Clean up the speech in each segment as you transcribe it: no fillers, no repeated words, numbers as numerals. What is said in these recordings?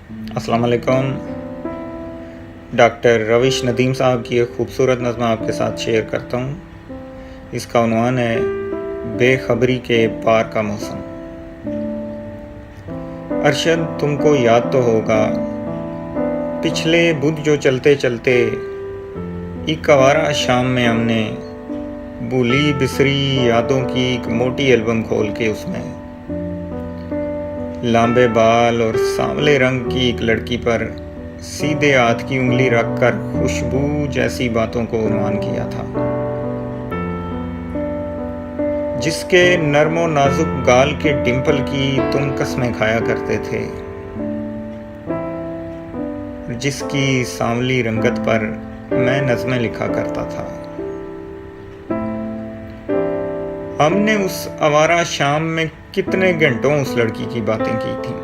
अस्सलाम वालेकुम। डॉक्टर रविश नदीम साहब की एक खूबसूरत नज़्म आपके साथ शेयर करता हूँ। इसका उन्वान है बेखबरी के पार का मौसम। अरशद, तुमको याद तो होगा, पिछले बुध जो चलते चलते एक आवारा शाम में हमने भूली बिसरी यादों की एक मोटी एल्बम खोल के उसमें लंबे बाल और सांवले रंग की एक लड़की पर सीधे हाथ की उंगली रखकर खुशबू जैसी बातों को उन्वान किया था, जिसके नर्मो नाजुक गाल के डिंपल की तुम कसमें खाया करते थे, जिसकी सांवली रंगत पर मैं नज़में लिखा करता था। हमने उस आवारा शाम में कितने घंटों उस लड़की की बातें की थी,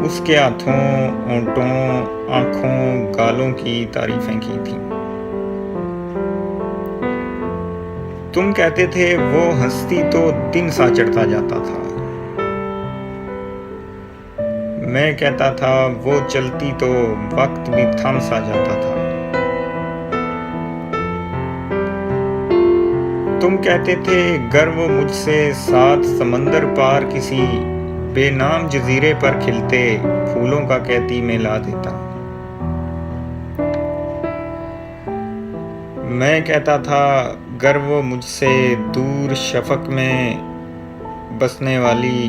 उसके हाथों, होंठों, आंखों, गालों की तारीफें की थी। तुम कहते थे वो हंसती तो दिन सा चढ़ता जाता था, मैं कहता था वो चलती तो वक्त भी थम सा जाता था। तुम कहते थे गर वो मुझसे सात समंदर पार किसी बेनाम जजीरे पर खिलते फूलों का कहती मैं ला देता। मैं कहता था गर वो मुझसे दूर शफक में बसने वाली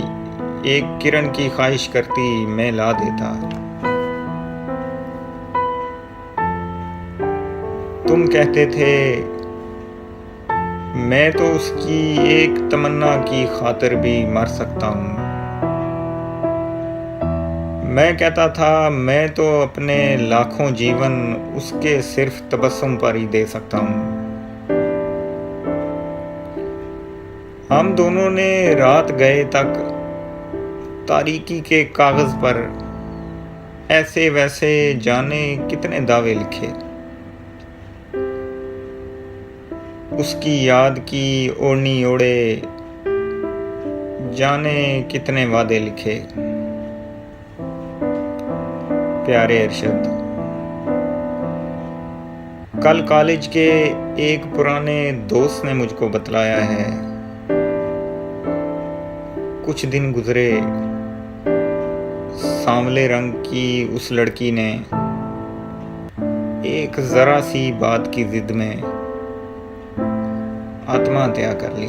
एक किरण की ख्वाहिश करती मैं ला देता। तुम कहते थे मैं तो उसकी एक तमन्ना की खातिर भी मर सकता हूँ। मैं कहता था मैं तो अपने लाखों जीवन उसके सिर्फ तबस्सुम पर ही दे सकता हूँ। हम दोनों ने रात गए तक तारीकी के कागज पर ऐसे वैसे जाने कितने दावे लिखे, उसकी याद की ओढ़नी ओढ़े जाने कितने वादे लिखे। प्यारे अरशद, कल कॉलेज के एक पुराने दोस्त ने मुझको बतलाया है, कुछ दिन गुजरे सांवले रंग की उस लड़की ने एक जरा सी बात की जिद में आत्महत्या कर ली।